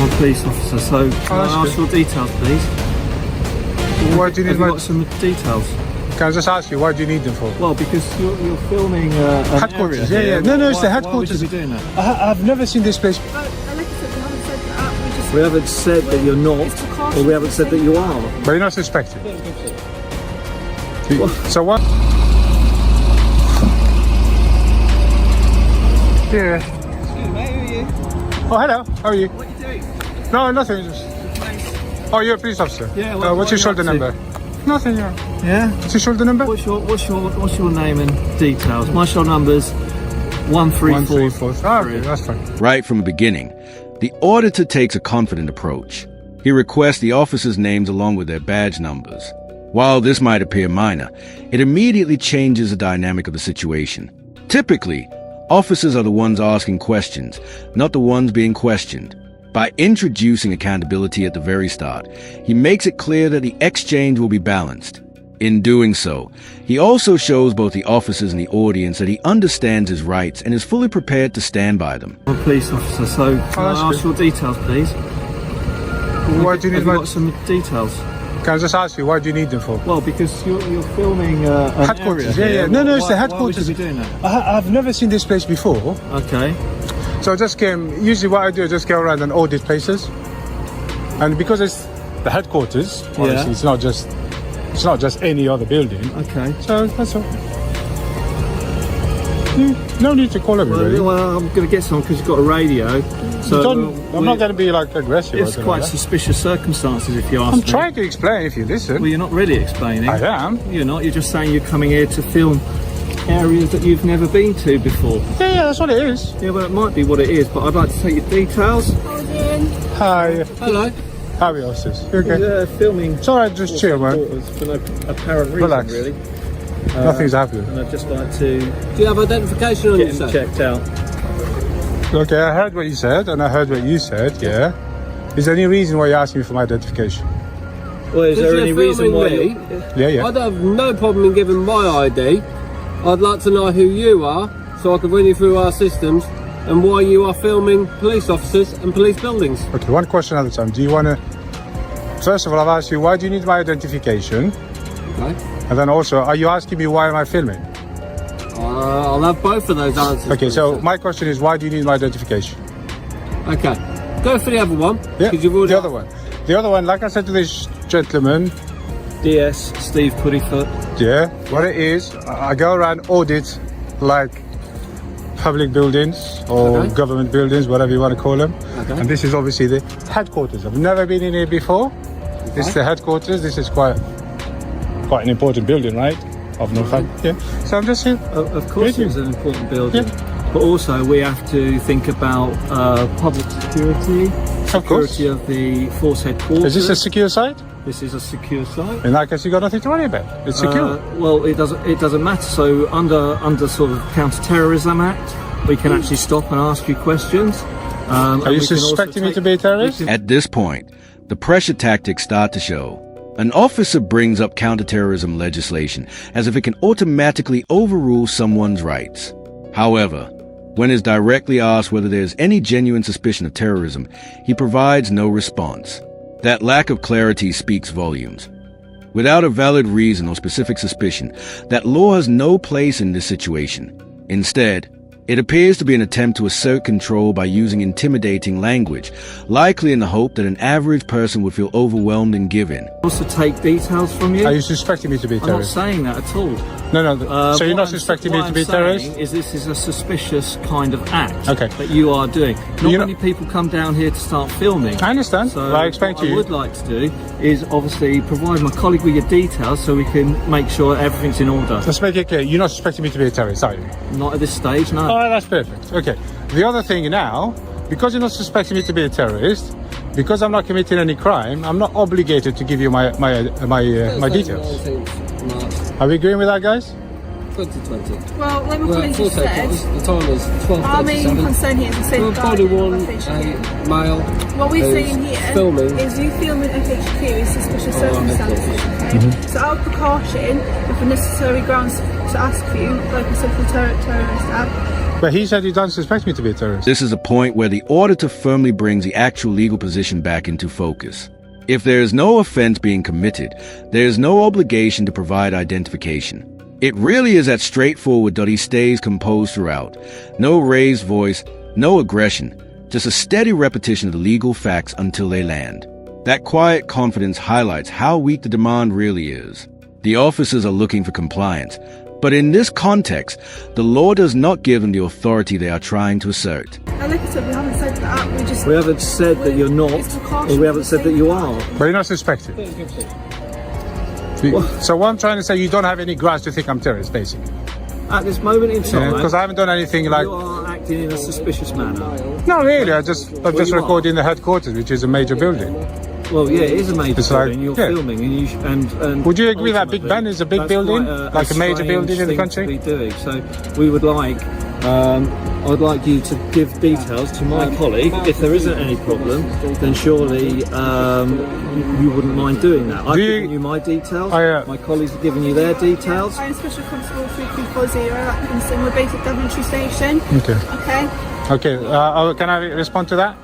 I'm a police officer, so can I ask your details, please? Why do you need Have you got some details? Can I just ask you, why do you need them for? Well, because you're filming an headquarters. area. No, it's the Why headquarters. would you be doing that? I've never seen this place. Like I said, we haven't said that. We haven't said that you're not, or we haven't said that you are. But you're not suspected. So what? Yeah. Excuse me, mate, who are you? Oh, hello. How are you? What are you doing? No, nothing. Just... Oh, you're a police officer. Yeah. What's your shoulder number? Nothing. Yeah. What's your shoulder number? What's your name and details? My shoulder number's 1343. Oh, okay, that's fine. Right from the beginning, the auditor takes a confident approach. He requests the officers' names along with their badge numbers. While this might appear minor, it immediately changes the dynamic of the situation. Typically, officers are the ones asking questions, not the ones being questioned. By introducing accountability at the very start, he makes it clear that the exchange will be balanced. In doing so, he also shows both the officers and the audience that he understands his rights and is fully prepared to stand by them. I'm a police officer, so can I ask your details, please? Why do you need Have you got some details? Can I just ask you, why do you need them for? Well, because you're filming an headquarters. area. No, it's the Why headquarters. would you be doing that? I've never seen this place before. Okay. So I just came, usually what I do is just go around and audit places. And because it's the headquarters, obviously it's not just any other building. Okay. So that's all. No need to call everybody. Well, I'm going to get someone because you've got a radio. So I'm not going to be like aggressive. It's quite suspicious circumstances if you ask me. I'm trying to explain if you listen. Well, you're not really explaining. I am. You're not. You're just saying you're coming here to film areas that you've never been to before. Yeah, that's what it is. Yeah, well, it might be what it is, but I'd like to take your details. Hi. Hello. How are you, officers? You okay? Yeah, filming. It's alright, just chill, man. For no apparent reason, Relax. really. Nothing's happening. And I'd just like to Do you have identification on get you, him sir? checked out. Okay, I heard what you said, and I heard what you said, yeah. Is there any reason why you're asking me for my identification? Well, is there any reason why me, Yeah. I don't have no problem in giving my ID. I'd like to know who you are, so I can run you through our systems, and why you are filming police officers and police buildings. Okay, one question at a time. Do you want to... First of all, I've asked you, why do you need my identification? Okay. And then also, are you asking me why am I filming? I'll have both of those answers. Okay, so my question is, why do you need my identification? Okay. Go for the other one. Yeah, 'cause you've already... the other one. The other one, like I said to this gentleman, DS Steve Puddyfoot. yeah, what it is, I go around audit like public buildings or Okay. government buildings, whatever you want to call them. Okay. And this is obviously the headquarters. I've never been in here before. This is the headquarters. This is quite an important building, right? Of no fact. Yeah. So I'm just here. Of course, it's an important building. Yeah. But also, we have to think about public security, Of course. security of the force headquarters. Is this a secure site? This is a secure site. In that case, you got nothing to worry about. It's secure. Well, it doesn't matter. So under sort of Counter-Terrorism Act, we can actually stop and ask you questions. Are you suspecting me to be a terrorist? At this point, the pressure tactics start to show. An officer brings up counterterrorism legislation as if it can automatically overrule someone's rights. However, when is directly asked whether there's any genuine suspicion of terrorism, he provides no response. That lack of clarity speaks volumes. Without a valid reason or specific suspicion, that law has no place in this situation. Instead, it appears to be an attempt to assert control by using intimidating language, likely in the hope that an average person would feel overwhelmed and given. Also take details from you. Are you suspecting me to be a I'm not terrorist? saying that at all. No. So you're not suspecting me to be a terrorist? Is this is a suspicious kind of act Okay. that you are doing. Not You're many people come down here to start filming. I understand. So Well, I explained what to you. I would like to do is obviously provide my colleague with your details so we can make sure everything's in order. Let's make it clear. You're not suspecting me to be a terrorist, are you? Not at this stage, no. Oh, that's perfect. Okay. The other thing now, because you're not suspecting me to be a terrorist, because I'm not committing any crime, I'm not obligated to give you my details. Are we agreeing with that, guys? 2020. Well, like my We're colleague at full just said, The time is our main 12:37. concern here is the We're safeguarding body of one, FHQ. a male. What we're who's saying here filming. is you filming FHQ in suspicious Oh, circumstances, okay? So out of precaution, with the necessary grounds to ask for you, like the Civil Terrorist Act, But he said he doesn't suspect me to be a terrorist. This is a point where the auditor firmly brings the actual legal position back into focus. If there is no offense being committed, there is no obligation to provide identification. It really is that straightforward that he stays composed throughout. No raised voice, no aggression, just a steady repetition of the legal facts until they land. That quiet confidence highlights how weak the demand really is. The officers are looking for compliance, but in this context, the law does not give them the authority they are trying to assert. And like I said, we haven't said that. We haven't said that you're not, It's precaution or we haven't for said that you safety. are. But you're not suspected. So what I'm trying to say, you don't have any grounds to think I'm terrorist, basically. At this moment in time, Because I haven't done anything like... you are acting in a suspicious manner. No, really, I'm just you are. recording the headquarters, which is a major building. Well, yeah, it is a major It's like- building. You're yeah. filming, and and Would you agree that Big ultimately, Ben is a big that's building? quite Like a major strange building in the thing country? to be doing. So we would like, I'd like you to give details to my colleague. If there isn't any problem, then surely you wouldn't mind doing that. I've Do you- given you my details. I, my colleagues have given you their details. I'm Special Constable 3340 Atkinson. We're based at Daventry Station. Okay. Okay. Okay, can I respond to that?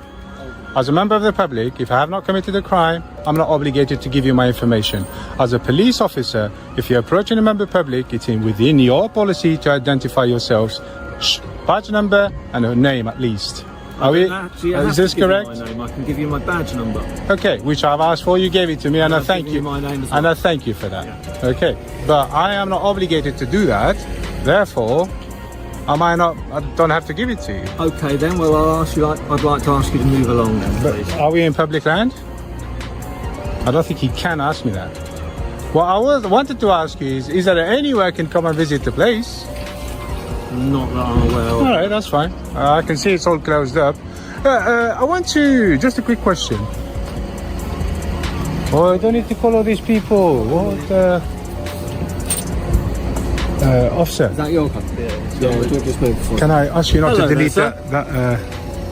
As a member of the public, if I have not committed a crime, I'm not obligated to give you my information. As a police officer, if you're approaching a member of the public, it's within your policy to identify yourselves, badge number and a name at least. Are we? Actually, I have Is to this give you correct? my name. I can give you my badge number. Okay, which I've asked for, you gave it to me, and I I've thank given you. you my name as And well. I thank you for that. Okay, but I am not obligated to do that. Therefore, I don't have to give it to you. Okay, then. Well, I'd like to ask you to move along then, please. Are we in public land? I don't think he can ask me that. What I wanted to ask you is there anywhere I can come and visit the place? Not that I'm aware of. All right, that's fine. I can see it's all closed up. I want to... Just a quick question. Oh, I don't need to call all these people. What? Officer, Is that your car? Yeah, we'll just move forward. can I ask you not Hello to there, delete sir.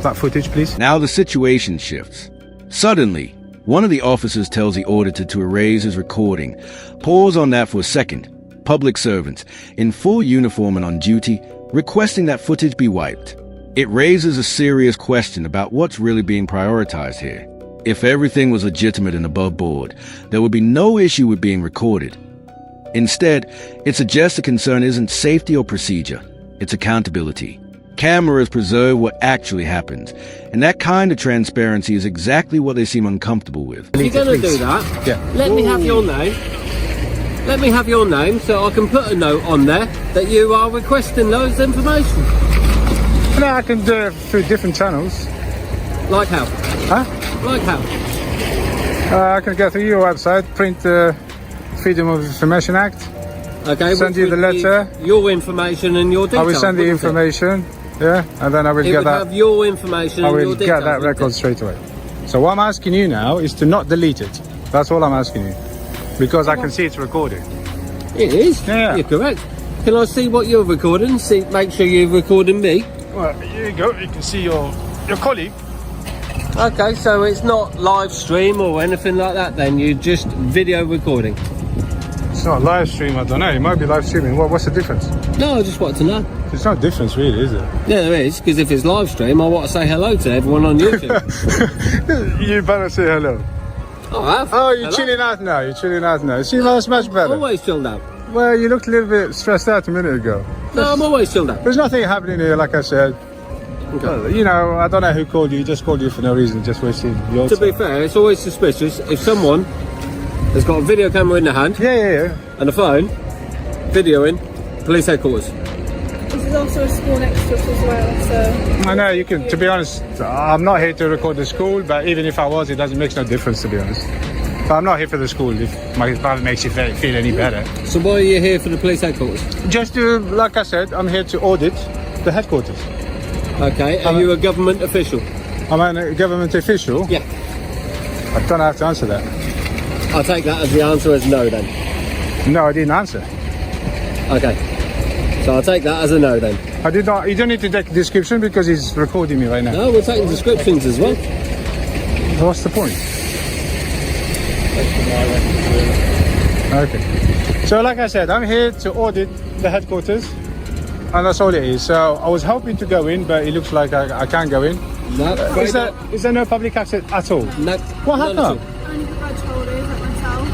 that footage, please? Now the situation shifts. Suddenly, one of the officers tells the auditor to erase his recording. Pause on that for a second. Public servants, in full uniform and on duty, requesting that footage be wiped. It raises a serious question about what's really being prioritized here. If everything was legitimate and above board, there would be no issue with being recorded. Instead, it suggests the concern isn't safety or procedure, it's accountability. Cameras preserve what actually happens, and that kind of transparency is exactly what they seem uncomfortable with. If you're going to do that, Yeah. let me have your name. Let me have your name so I can put a note on there that you are requesting those information. No, I can do it through different channels. Like how? Huh? Like how? I can go through your website, print the Freedom of Information Act. Okay, Send which you the would give letter. Your information and your I details. will send the wouldn't it? information, yeah, and then I will It get would that. have your information I and your will details. get that wouldn't record it? straight away. So what I'm asking you now is to not delete it. That's all I'm asking you, because I can see it's recorded. It is. Yeah. You're correct. Can I see what you're recording? See, make sure you're recording me. Well, here you go. You can see your colleague. Okay, so it's not live stream or anything like that. Then you're just video recording. It's not live stream. I don't know. It might be live streaming. What's the difference? No, I just wanted to know. There's no difference, really, is there? Yeah, there is, because if it's live stream, I want to say hello to everyone on YouTube. You better say hello. I have. Oh, you're Hello. chilling out now. You're chilling out now. See, that's much better. Always chilled out. Well, you looked a little bit stressed out a minute ago. No, I'm always chilled out. There's nothing happening here, like I said. Okay. You know, I don't know who called you. He just called you for no reason, just wasting your To time. be fair, it's always suspicious if someone has got a video camera in their hand Yeah. and a phone videoing police headquarters. This is also a school next to us as well, so... I know, you can, to be honest, I'm not here to record the school, but even if I was, it doesn't make no difference, to be honest. But I'm not here for the school, if that makes you feel any better. So why are you here for the police headquarters? Just to, like I said, I'm here to audit the headquarters. Okay, are you a government official? I'm a government official. Yeah. I don't have to answer that. I'll take that as the answer as no then. No, I didn't answer. Okay. So I'll take that as a no then. I did not. You don't need to take a description because he's recording me right now. No, we're taking descriptions as well. What's the point? Okay. So like I said, I'm here to audit the headquarters. and that's all it is. So I was hoping to go in, but it looks like I can't go in. No, Is there no public access at all? no. What none at happened? all. Only the badge holders like myself,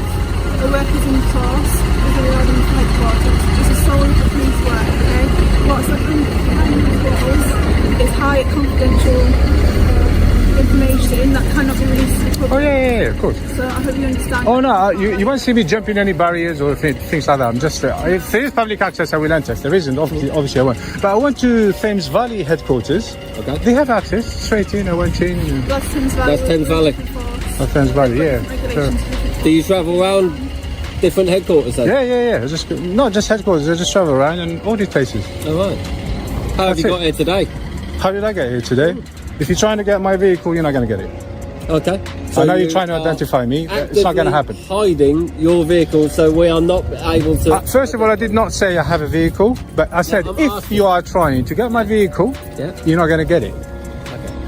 the workers in the class, there's a lot of headquarters. This is solely for police work, okay? What's behind these walls is high confidential information that cannot be released to the public. Oh yeah, of course. So I hope you understand. Oh no, you won't see me jumping any barriers or things like that. I'm just if there is public access, I will enter. If there isn't, obviously I won't. But I went to Thames Valley headquarters. Okay. They have access straight in. I went in. That's Thames Valley. That's Thames Valley. Oh, Thames Valley, yeah. Regulations. Do you travel around different headquarters then? Yeah. Just not just headquarters. I just travel around and audit places. All right. How have That's you it. got here today? How did I get here today? If you're trying to get my vehicle, you're not going to get it. Okay. I know you're you trying to are identify me. It's not going to happen. actively hiding your vehicle, so we are not able to. First of all, I did not say I have a vehicle, but I said I'm if asking. you are trying to get my vehicle, Yeah. you're not going to get it.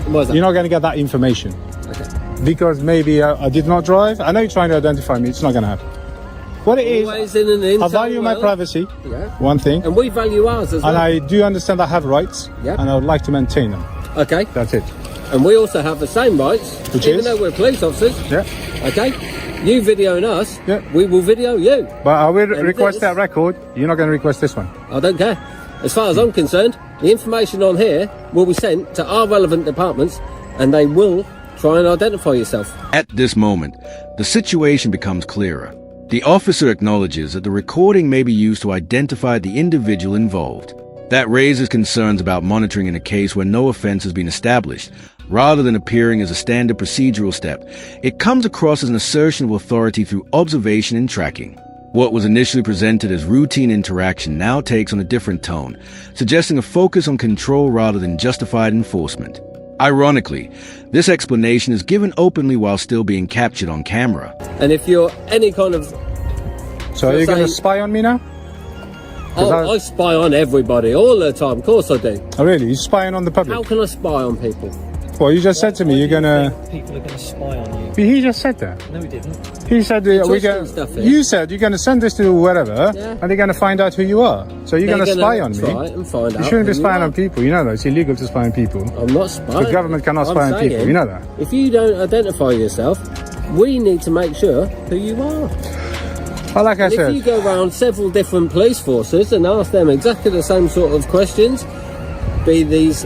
Why is that? You're not going to get that information. Okay. Because maybe I did not drive. I know you're trying to identify me. It's not going to happen. What it is, Always in an I internal value my world. privacy, Yeah. one thing, And we value ours as well. and I do understand I have rights, Yeah. and I would like to maintain them. Okay. That's it. And we also have the same rights, Which even is? though we're police officers. Yeah. Okay. You videoing us, Yeah. we will video you. But I will And request this- that record. You're not going to request this one. I don't care. As far as I'm concerned, the information on here will be sent to our relevant departments, and they will try and identify yourself. At this moment, the situation becomes clearer. The officer acknowledges that the recording may be used to identify the individual involved. That raises concerns about monitoring in a case where no offense has been established. Rather than appearing as a standard procedural step, it comes across as an assertion of authority through observation and tracking. What was initially presented as routine interaction now takes on a different tone, suggesting a focus on control rather than justified enforcement. Ironically, this explanation is given openly while still being captured on camera. And if you're any kind of... So are you going to saying- spy on me now? I spy on everybody all the time. Of course I do. Oh, really? You're spying on the public? How can I spy on people? Well, you just said to me you're going to... People are going to spy on you. He just said that. No, he didn't. He said twisting stuff here. you said you're going to send this to wherever, Yeah. and they're going to find out who you are. So you're going to spy on try me. and find You out shouldn't be who you spying are. on people. You know that. It's illegal to spy on people. I'm not spying. The government cannot I'm spy on people. saying, You know that. If you don't identify yourself, we need to make sure who you are. Well, like I And if said, you go around several different police forces and ask them exactly the same sort of questions, be these...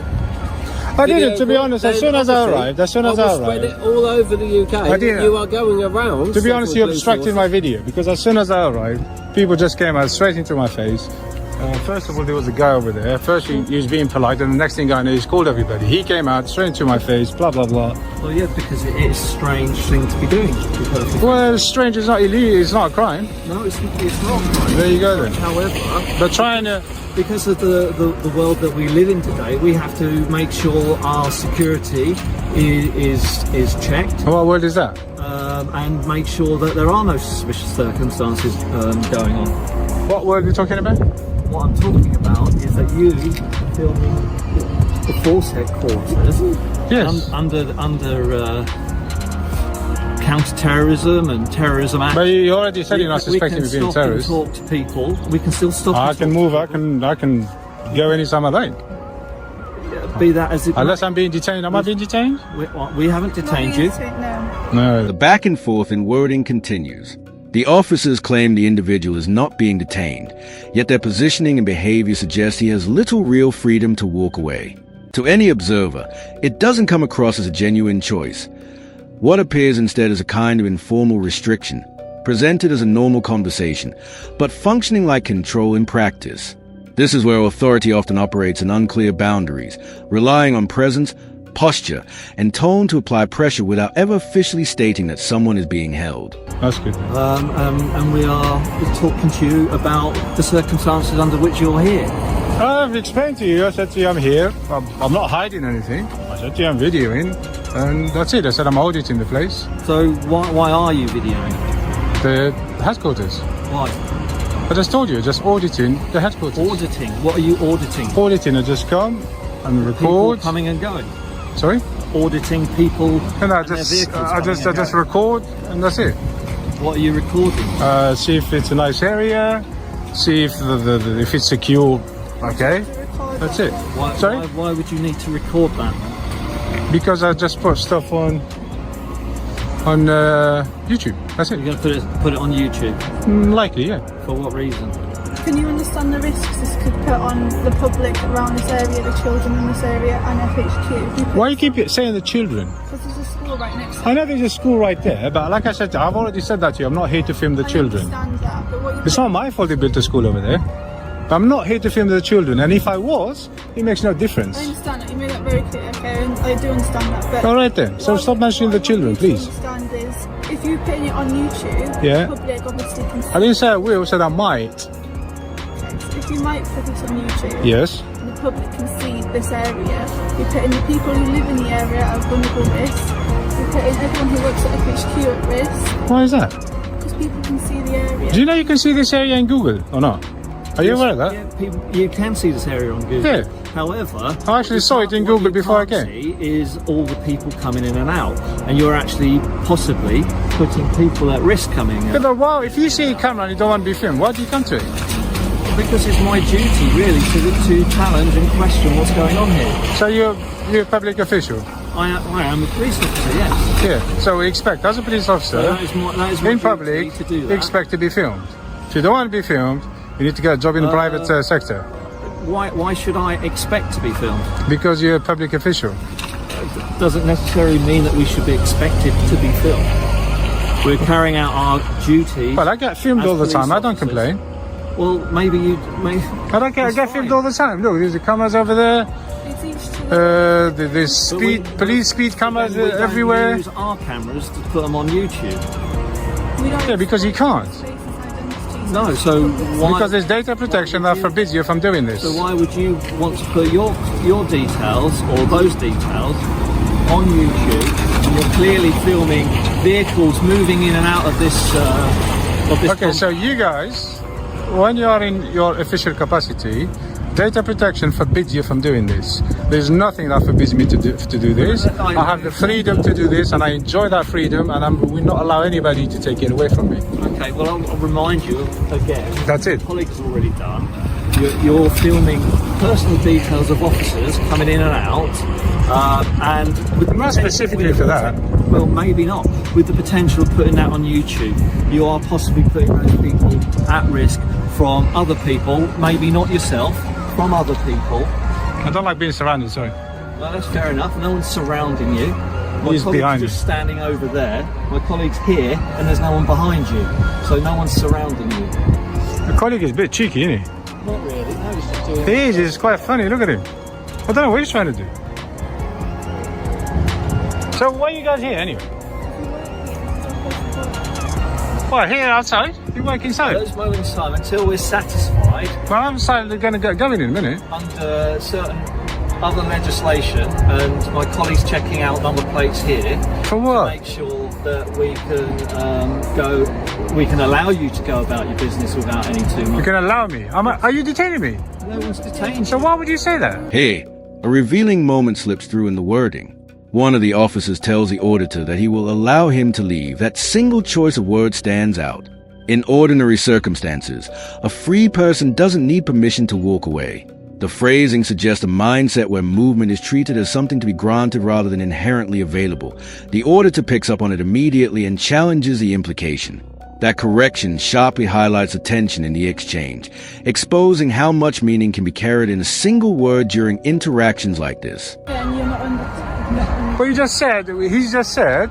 I didn't, to be honest, as soon as I arrived, I will spread it all over the UK. I didn't. You are going around. To be honest, you several police obstructed my video because as soon as I arrived, people just came out straight into my face. First of all, there was a guy over there. First, he was being polite, and the next thing I know, he's called everybody. He came out straight into my face, blah blah blah. Well, yeah, because it is a strange thing to be doing. To be perfectly Well, strange is not illegal. It's not a crime. No, it's not. There you go then. However, But trying to, because of the world that we live in today, we have to make sure our security is checked what word is that? and make sure that there are no suspicious circumstances going on. What word are we talking about? What I'm talking about is that you are filming the force headquarters Yes. under counter-terrorism and terrorism act. But you already said you're not suspecting me we being a can terrorist. stop and talk to people. We can still stop. I and can talk move. to I can go anytime I like. people. Be that as it Unless I'm being detained. Am I being detained? we haven't detained you. No. No. The back and forth in wording continues. The officers claim the individual is not being detained, yet their positioning and behavior suggests he has little real freedom to walk away. To any observer, it doesn't come across as a genuine choice. What appears instead as a kind of informal restriction, presented as a normal conversation, but functioning like control in practice. This is where authority often operates in unclear boundaries, relying on presence, posture, and tone to apply pressure without ever officially stating that someone is being held. That's good. And we are talking to you about the circumstances under which you're here. I've explained to you. I said to you, I'm here. I'm not hiding anything. I said to you, I'm videoing, and that's it. I said I'm auditing the place, So why are you videoing? the headquarters. Why? I just told you, just auditing the headquarters. Auditing. What are you auditing? Auditing. I just come and People record. coming and going. Sorry. Auditing people. And I and their just, vehicles I coming just, I and just going. record, and that's it. What are you recording? See if it's a nice area. See if if it's secure Okay? To record That's that. it. Why, why would you need to record that? Because I just put stuff on YouTube. That's it. You're going to put it on YouTube. Likely, yeah. For what reason? Can you understand the risks this could put on the public around this area, the children in this area, and FHQ? Why you keep saying the children? Because there's a school right next to I it. know there's a school right there, but like I said, I've already said that to you. I'm not here to film the children. I understand that, but what It's not my fault they built a school over there. But I'm not here to film the children, and if I was, it makes no difference. I understand that. You made that very clear, okay? And I do understand that. But All right then. So stop mentioning the children, please. What I want you to understand is, if you put it on YouTube, Yeah. the public obviously can see. I didn't say I will, I said I might. Okay, so if you might put this on YouTube, Yes. and the public can see this area, you're putting the people who live in the area at vulnerable risk. You're putting everyone who works at FHQ at risk, Why is that? because people can see the area. Do you know you can see this area in Google or not? Are you aware of that? Yeah, people, you can see this area on Google. Yeah. However, I actually saw it in what Google you before I can't came. see is all the people coming in and out, and you're actually possibly putting people at risk coming in. Yeah, but wow, if you see a camera and you don't want to be filmed, why do you come to it? Because it's my duty, really, to challenge and question what's going on here. So you're a public official? I am a police officer, yes. Yeah. So we expect, as a police officer, That is my in duty public, to do you that. expect to be filmed. If you don't want to be filmed, you need to get a job in the private sector. Why should I expect to be filmed? Because you're a public official. Doesn't necessarily mean that we should be expected to be filmed. We're carrying out our duties. Well, I get filmed as all the police time. I don't officers. complain. Well, maybe you may. I don't care. I That's get filmed fine. all the time. Look, there's the cameras over there. It's each to There's But we- police speed Then cameras we don't everywhere. use our cameras to put them on YouTube. we don't Yeah, because you can't. faces, identities, No, and so public why? Because there's data protection that forbids you from doing this. So why would you want to put your details or those details on YouTube? And you're clearly filming vehicles moving in and out of this. Okay, so you guys, when you are in your official capacity, data protection forbids you from doing this. There's nothing that forbids me to do this. I have the freedom to do this, and I enjoy that freedom, and we will not allow anybody to take it away from me. Okay, well I'll remind you again. That's it. My colleague's already done. You're filming personal details of officers coming in and out, and with Not specifically for that. Well, maybe not. With the potential of putting that on YouTube, you are possibly putting those people at risk from other people, maybe not yourself, from other people. I don't like being surrounded, sorry. Well, that's fair enough. No one's surrounding you. My He's colleague's behind just me. standing over there. My colleague's here, and there's no one behind you, so no one's surrounding you. The colleague is a bit cheeky, isn't he? Not really. No, he's just doing. He is, he's quite funny, look at him. I don't know what he's trying to do. So why are you guys here anyway? Well, here outside? You work At inside? this moment in time, until we're satisfied Well, I'm silently going to get going in a minute. under certain other legislation, and my colleague's checking out number plates here For to what? make sure that we can allow you to go about your business without any too You much. can allow me. Are you detaining me? No one's detained. So why would you say that? Hey, a revealing moment slips through in the wording. One of the officers tells the auditor that he will allow him to leave. That single choice of word stands out. In ordinary circumstances, a free person doesn't need permission to walk away. The phrasing suggests a mindset where movement is treated as something to be granted rather than inherently available. The auditor picks up on it immediately and challenges the implication. That correction sharply highlights the tension in the exchange, exposing how much meaning can be carried in a single word during interactions like this. and you're not under. Well, he's just said,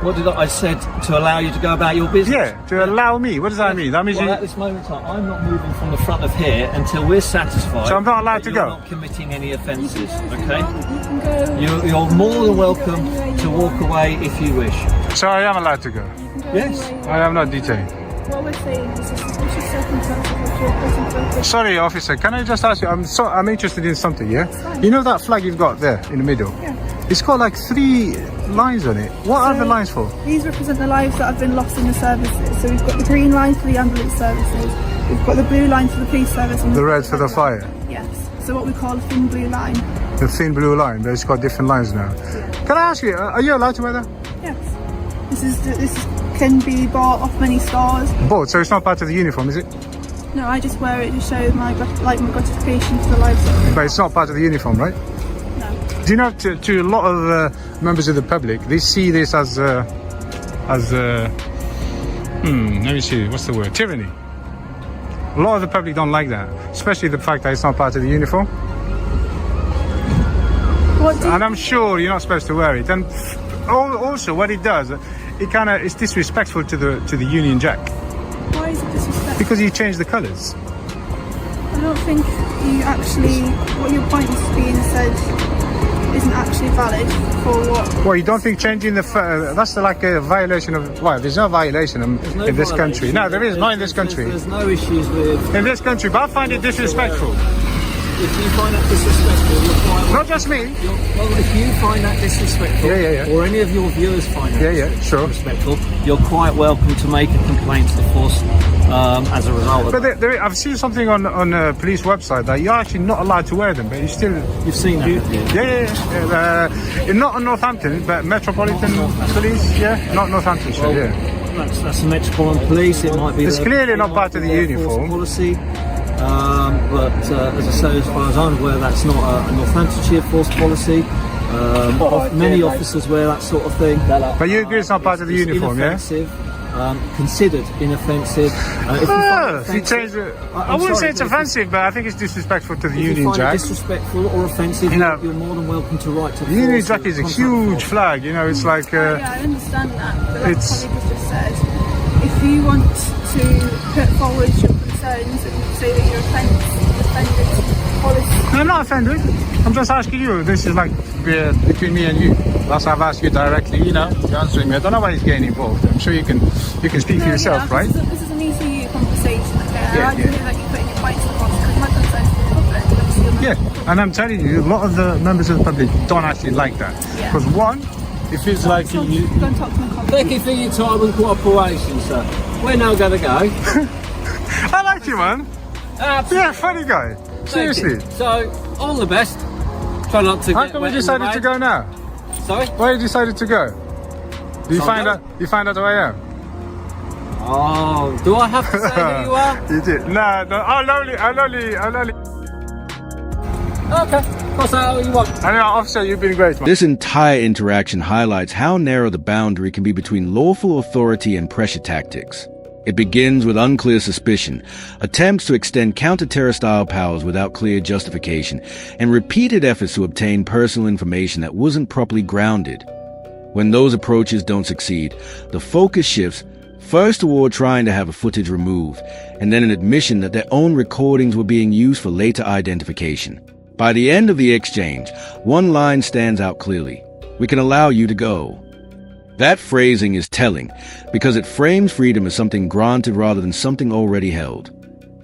What did I said to allow you to go about your business? yeah, to allow me. What does that mean? That means Well, you... at this moment in time, I'm not moving from the front of here until we're satisfied. So I'm not allowed that to you're go? Not committing any You offences. can go if you Okay. want, you can go. You're more than welcome anywhere you to want. walk away if you wish. So I am allowed to go. You can go Yes. anywhere you I am not detained. want. What we're saying is this is suspicious circumstances which you're present for official. Sorry, officer, can I just ask you, I'm interested in something, yeah? You know that flag you've got there in the middle? Yeah. It's got like 3 lines on it. What are the lines for? These represent the lives that have been lost in the services. So we've got the green line for the ambulance services, we've got the blue line for the police service, and The we've got red for the fire. line. Yes. So what we call a thin blue line. The thin blue line, but it's got different lines now. Can I ask you, are you allowed to wear that? Yes. This can be bought off many stores. Both, so it's not part of the uniform, is it? No, I just wear it to show my gratification for the livestock. But it's not part of the uniform, right? No. Do you know, to a lot of members of the public, they see this as let me see, what's the word? Tyranny. A lot of the public don't like that, especially the fact that it's not part of the uniform. And I'm sure you're not supposed to wear it. And also, what it does, it's disrespectful to the Union Jack. Why is it disrespectful? Because you change the colours. I don't think what your point is being said isn't actually valid for what. Well, you don't think changing that's like a violation of, well, there's no violation in this country. No, there is, not in this country. There's no issues with... In this country, but I find it disrespectful. If you find that disrespectful, you're quite Not just me. Well, if you find that disrespectful, Yeah. or any of your viewers find that Sure. disrespectful, you're quite welcome to make a complaint to the force as a result of But I've seen something on a police website that you're actually not allowed to wear them, but you still... You've seen that, haven't you? Not in Northampton, but Metropolitan Police, not Northamptonshire, That's the Metropolitan Police. It might be. It's clearly not part of the uniform. Policy. But as I say, as far as I'm aware, that's not a Northamptonshire force policy. Many officers wear that sort of thing. But you agree it's not part of the uniform, inoffensive, considered inoffensive. If you change it, I wouldn't say it's offensive, but I think it's disrespectful to the If Union you find Jack. it disrespectful or offensive, you're more than welcome to write to the The Union force Jack or is a contact huge the flag, it's like... Yeah, I understand that, but like it's- colleague has just said, if you want to put forward your concerns and say that you're offended policy. I'm not offended. I'm just asking you. This is like between me and you. That's why I've asked you directly. You're answering me. I don't know why he's getting involved. I'm sure you can speak for yourself, right? This is a me to you conversation, okay? Yeah, I like to hear that you're putting your points across because my concerns for the public. Obviously, Yeah, and I'm telling you, a lot of the members of the public don't actually like that. Yeah. Because one, it feels like So you... go and talk to my colleague. Thank you for your time and cooperation, sir. We're now going to go. I like you, man. Yeah, funny guy. Thank Seriously. you. So, all the best. Try not to How get come wet you in the decided to rain. go now? Sorry? Why you decided to go? Do you I'll find go. out? You find out who I am? Oh, do I have to say who you are? You did. No. I'll only. Okay, cross out who you want. I know, officer, you've been great, man. This entire interaction highlights how narrow the boundary can be between lawful authority and pressure tactics. It begins with unclear suspicion, attempts to extend counter-terror-style powers without clear justification, and repeated efforts to obtain personal information that wasn't properly grounded. When those approaches don't succeed, the focus shifts first toward trying to have a footage removed, and then an admission that their own recordings were being used for later identification. By the end of the exchange, one line stands out clearly. "We can allow you to go." That phrasing is telling because it frames freedom as something granted rather than something already held.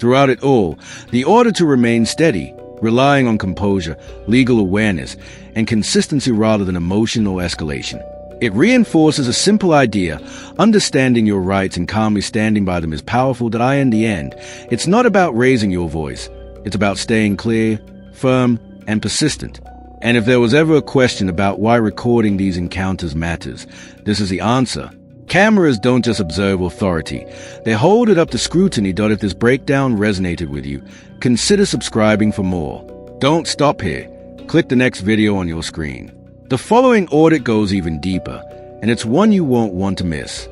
Throughout it all, the auditor remains steady, relying on composure, legal awareness, and consistency rather than emotion or escalation. It reinforces a simple idea: understanding your rights and calmly standing by them is powerful. That in the end, it's not about raising your voice. It's about staying clear, firm, and persistent. And if there was ever a question about why recording these encounters matters, this is the answer. Cameras don't just observe authority. They hold it up to scrutiny. If this breakdown resonated with you, consider subscribing for more. Don't stop here. Click the next video on your screen. The following audit goes even deeper, and it's one you won't want to miss.